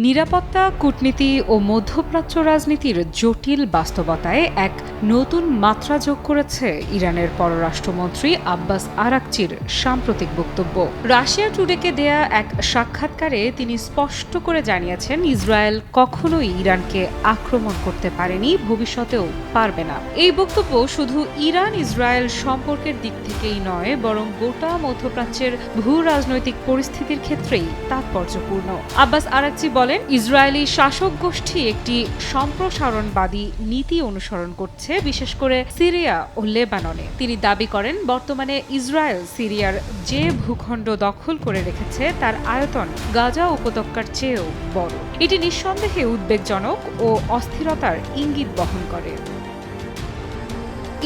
নিরাপত্তা, কূটনীতি ও মধ্যপ্রাচ্য রাজনীতির জটিল বাস্তবতায় এক নতুন মাত্রা যোগ করেছে ইরানের পররাষ্ট্রমন্ত্রী আব্বাস আরাকচির সাম্প্রতিক বক্তব্য। রাশিয়া টুডেকে দেয়া এক সাক্ষাৎকারে তিনি স্পষ্ট করে জানিয়েছেন, ইসরায়েল কখনোই ইরানকে আক্রমণ করতে পারেনি, ভবিষ্যতেও পারবে না। এই বক্তব্য শুধু ইরান ইসরায়েল সম্পর্কের দিক থেকেই নয়, বরং গোটা মধ্যপ্রাচ্যের ভূ রাজনৈতিক পরিস্থিতির ক্ষেত্রেই তাৎপর্যপূর্ণ। আব্বাস আরাকচি বলেন, ইসরায়েলি শাসক গোষ্ঠী একটি সম্প্রসারণবাদী নীতি অনুসরণ করছে, বিশেষ করে সিরিয়া ও লেবাননে। তিনি দাবি করেন, বর্তমানে ইসরায়েল সিরিয়ার যে ভূখণ্ড দখল করে রেখেছে তার আয়তন গাজা উপত্যকার চেয়েও বড়। এটি নিঃসন্দেহে উদ্বেগজনক ও অস্থিরতার ইঙ্গিত বহন করে।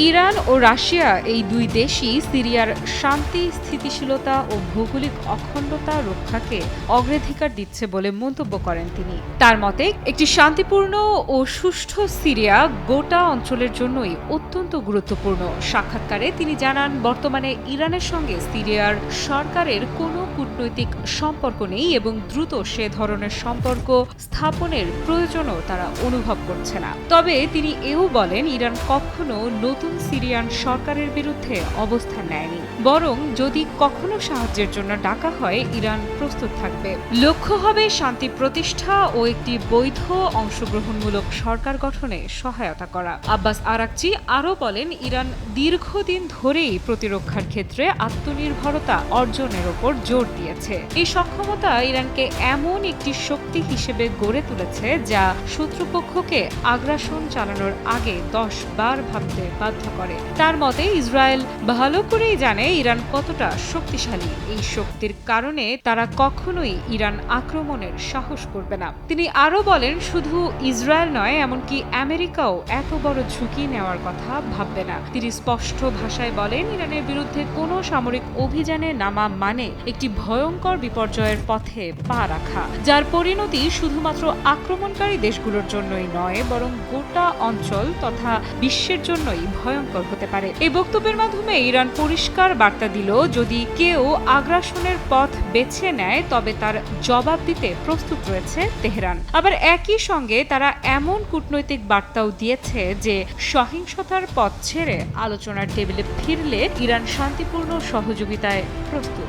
ইরান ও রাশিয়া এই দুই দেশই সিরিয়ার শান্তি, স্থিতিশীলতা ও ভৌগোলিক অখণ্ডতা রক্ষাকে অগ্রাধিকার দিচ্ছে বলে মন্তব্য করেন তিনি। তার মতে, একটি শান্তিপূর্ণ ও সুষ্ঠু সিরিয়া গোটা অঞ্চলের জন্যই অত্যন্ত গুরুত্বপূর্ণ। সাক্ষাৎকারে তিনি জানান, বর্তমানে ইরানের সঙ্গে সিরিয়ার সরকারের কোনো কূটনৈতিক সম্পর্ক নেই এবং দ্রুত সে ধরনের সম্পর্ক স্থাপনের প্রয়োজনও তারা অনুভব করছে না। তবে তিনি এও বলেন, ইরান কখনো নতুন সিরিয়ান সরকারের বিরুদ্ধে অবস্থান নেয়নি, বরং যদি কখনো সাহায্যের জন্য ডাকা হয় ইরান প্রস্তুত থাকবে। লক্ষ্য হবে শান্তি প্রতিষ্ঠা ও একটি বৈধ অংশগ্রহণমূলক সরকার গঠনে সহায়তা করা। আব্বাস আরাকচি আরও বলেন, ইরান দীর্ঘদিন ধরেই প্রতিরক্ষার ক্ষেত্রে আত্মনির্ভরতা অর্জনের ওপর জোর দিয়েছে। এই সক্ষমতা ইরানকে এমন একটি শক্তি হিসেবে গড়ে তুলেছে যা শত্রুপক্ষকে আগ্রাসন চালানোর আগে 10 বার ভাবতে বাধ্য করে। তার মতে, ইসরায়েল ভালো করেই জানে ইরান কতটা শক্তিশালী। এই শক্তির কারণে তারা কখনোই ইরান আক্রমণের সাহস করবে না। তিনি আরও বলেন, শুধু ইসরায়েল নয়, এমনকি আমেরিকাও এত বড় ঝুঁকি নেওয়ার কথা ভাববে না। তিনি স্পষ্ট ভাষায় বলেন, ইরানের বিরুদ্ধে কোনো সামরিক অভিযানে নামা মানে একটি ভয়ঙ্কর বিপর্যয়ের পথে পা রাখা, যার পরিণতি শুধুমাত্র আক্রমণকারী দেশগুলোর জন্যই নয়, বরং গোটা অঞ্চল তথা বিশ্বের জন্যই ভয়ঙ্কর হতে পারে। এই বক্তব্যের মাধ্যমে ইরান পরিষ্কার বার্তা দিল, যদি কেউ আগ্রাসনের পথ বেছে নেয় তবে তার জবাব দিতে প্রস্তুত রয়েছে তেহরান। আবার একই সঙ্গে তারা এমন কূটনৈতিক বার্তাও দিয়েছে যে সহিংসতার পথ ছেড়ে আলোচনার টেবিলে ফিরলে ইরান শান্তিপূর্ণ সহযোগিতায় প্রস্তুত।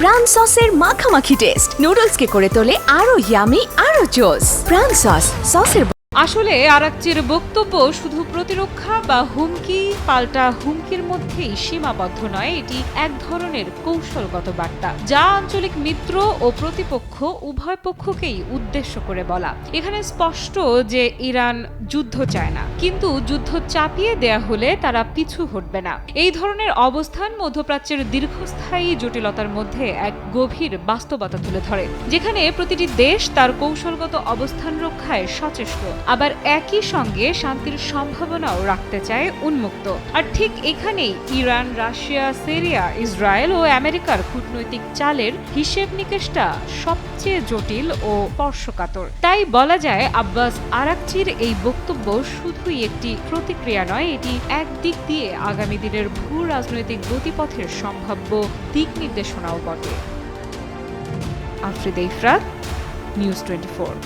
প্রাণ সসের মাখামাখি টেস্ট নুডলসকে করে তোলে আরো ইয়ামি, আরো জোস। প্রাণ সসের আসলে আরাকচির বক্তব্য শুধু প্রতিরক্ষা বা হুমকি পাল্টা হুমকির মধ্যেই সীমাবদ্ধ নয়, এটি এক ধরনের কৌশলগত বার্তা, যা আঞ্চলিক মিত্র ও প্রতিপক্ষ উভয় পক্ষকেই উদ্দেশ্য করে বলা। এখানে স্পষ্ট যে ইরান যুদ্ধ চায় না, কিন্তু যুদ্ধ চাপিয়ে দেয়া হলে তারা পিছু হটবে না। এই ধরনের অবস্থান মধ্যপ্রাচ্যের দীর্ঘস্থায়ী জটিলতার মধ্যে এক গভীর বাস্তবতা তুলে ধরে, যেখানে প্রতিটি দেশ তার কৌশলগত অবস্থান রক্ষায় সচেষ্ট, আবার একই সঙ্গে শান্তির সম্ভাবনাও রাখতে চায় উন্মুক্ত। আর ঠিক এখানেই ইরান, রাশিয়া, সিরিয়া, ইসরায়েল ও আমেরিকার কূটনৈতিক চালের হিসেব নিকেশটা সবচেয়ে জটিল ও স্পর্শকাতর। তাই বলা যায়, আব্বাস আরাকচির এই বক্তব্য শুধুই একটি প্রতিক্রিয়া নয়, এটি একদিক দিয়ে আগামী দিনের ভূ রাজনৈতিক গতিপথের সম্ভাব্য দিক নির্দেশনাও বটে। আফরিদা ইফরাত, নিউজ 24।